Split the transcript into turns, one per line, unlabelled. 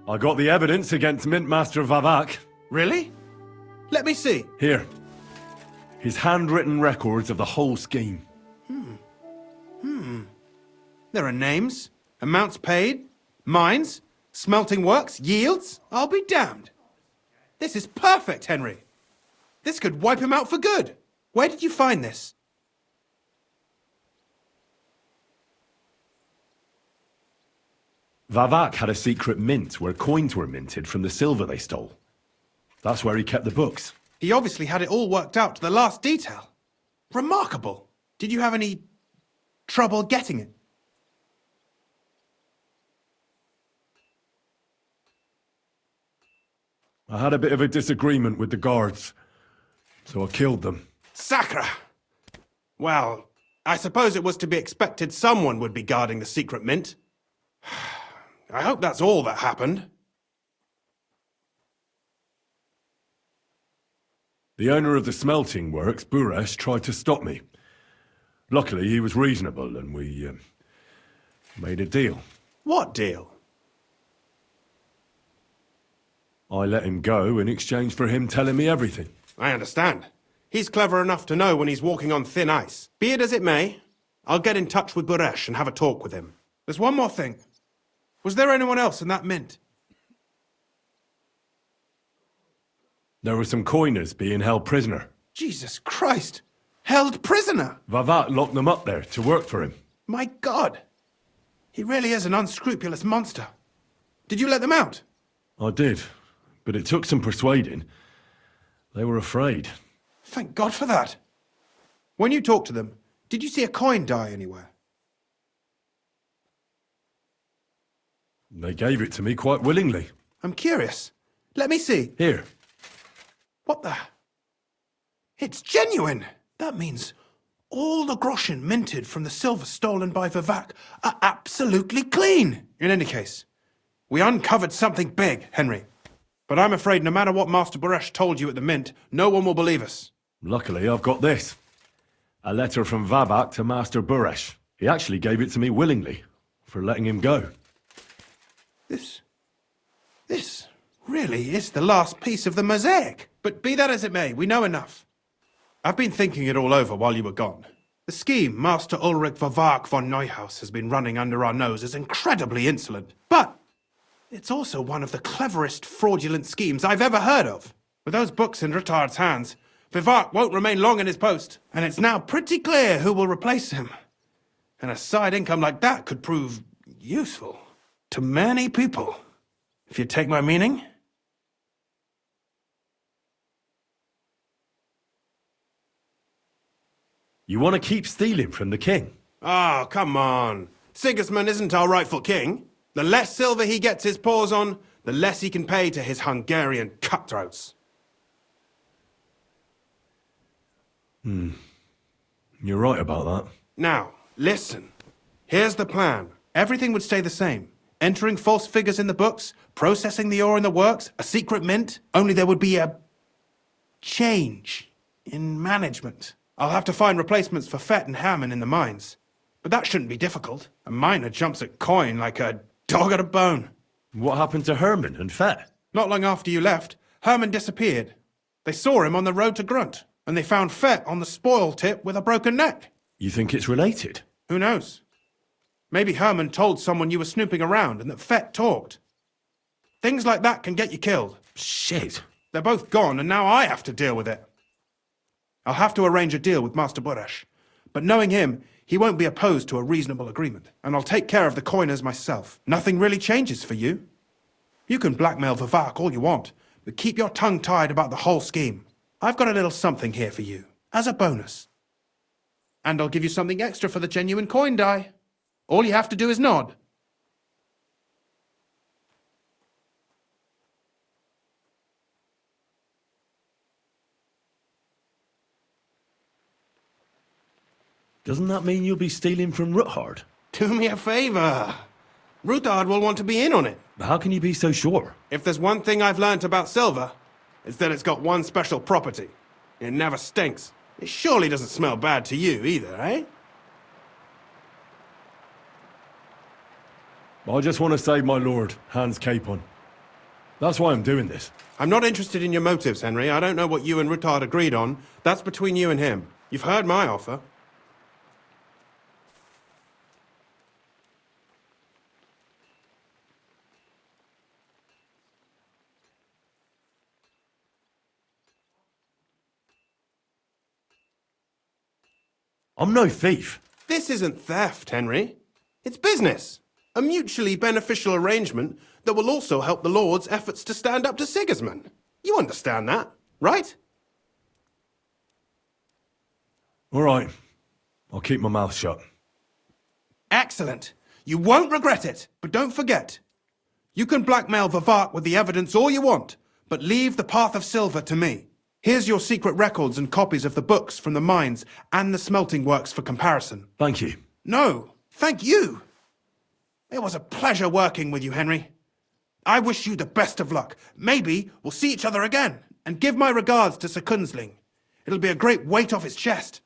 I got the evidence against Mintmaster Vavak.
Really? Let me see.
Here. His handwritten records of the whole scheme.
There are names, amounts paid, mines, smelting works, yields. I'll be damned. This is perfect, Henry. This could wipe him out for good. Where did you find this?
Vavak had a secret mint where coins were minted from the silver they stole. That's where he kept the books.
He obviously had it all worked out to the last detail. Remarkable. Did you have any trouble getting it?
I had a bit of a disagreement with the guards, so I killed them.
Sacre! Well, I suppose it was to be expected someone would be guarding the secret mint. I hope that's all that happened.
The owner of the smelting works, Buresh, tried to stop me. Luckily, he was reasonable and we made a deal.
What deal?
I let him go in exchange for him telling me everything.
I understand. He's clever enough to know when he's walking on thin ice. Be it as it may, I'll get in touch with Buresh and have a talk with him. There's one more thing. Was there anyone else in that mint?
There were some coiners being held prisoner.
Jesus Christ! Held prisoner!
Vavak locked them up there to work for him.
My God! He really is an unscrupulous monster. Did you let them out?
I did, but it took some persuading. They were afraid.
Thank God for that. When you talked to them, did you see a coin die anywhere?
They gave it to me quite willingly.
I'm curious. Let me see.
Here.
What the? It's genuine! That means all the groschen minted from the silver stolen by Vavak are absolutely clean! In any case, we uncovered something big, Henry. But I'm afraid no matter what Master Buresh told you at the mint, no one will believe us.
Luckily, I've got this. A letter from Vavak to Master Buresh. He actually gave it to me willingly, for letting him go.
This really is the last piece of the mosaic. But be that as it may, we know enough. I've been thinking it all over while you were gone. The scheme Master Ulrich Vavak von Neuhaus has been running under our nose is incredibly insolent. But it's also one of the cleverest fraudulent schemes I've ever heard of. With those books in Rittard's hands, Vivak won't remain long in his post, and it's now pretty clear who will replace him. And a side income like that could prove useful to many people, if you take my meaning.
You want to keep stealing from the king?
Oh, come on. Sigismund isn't our rightful king. The less silver he gets his paws on, the less he can pay to his Hungarian cutthroats.
You're right about that.
Now, listen. Here's the plan. Everything would stay the same. Entering false figures in the books, processing the ore in the works, a secret mint. Only there would be a change in management. I'll have to find replacements for Fett and Hammond in the mines. But that shouldn't be difficult. A miner jumps at coin like a dog at a bone.
What happened to Herman and Fett?
Not long after you left, Herman disappeared. They saw him on the road to Grunt, and they found Fett on the spoil tip with a broken neck.
You think it's related?
Who knows? Maybe Herman told someone you were snooping around and that Fett talked. Things like that can get you killed.
Shit.
They're both gone, and now I have to deal with it. I'll have to arrange a deal with Master Buresh. But knowing him, he won't be opposed to a reasonable agreement. And I'll take care of the coiners myself. Nothing really changes for you. You can blackmail Vivak all you want, but keep your tongue tied about the whole scheme. I've got a little something here for you, as a bonus. And I'll give you something extra for the genuine coin die. All you have to do is nod.
Doesn't that mean you'll be stealing from Ruthard?
Do me a favor. Ruthard will want to be in on it.
How can you be so sure?
If there's one thing I've learnt about silver, it's that it's got one special property. It never stinks. It surely doesn't smell bad to you either, eh?
I just want to save my lord, Hans Capon. That's why I'm doing this.
I'm not interested in your motives, Henry. I don't know what you and Ruttard agreed on. That's between you and him. You've heard my offer.
I'm no thief.
This isn't theft, Henry. It's business. A mutually beneficial arrangement that will also help the Lord's efforts to stand up to Sigismund. You understand that, right?
All right. I'll keep my mouth shut.
Excellent. You won't regret it, but don't forget. You can blackmail Vivart with the evidence all you want, but leave the Path of Silver to me. Here's your secret records and copies of the books from the mines and the smelting works for comparison.
Thank you.
No, thank you. It was a pleasure working with you, Henry. I wish you the best of luck. Maybe we'll see each other again. And give my regards to Sir Kunzling. It'll be a great weight off his chest.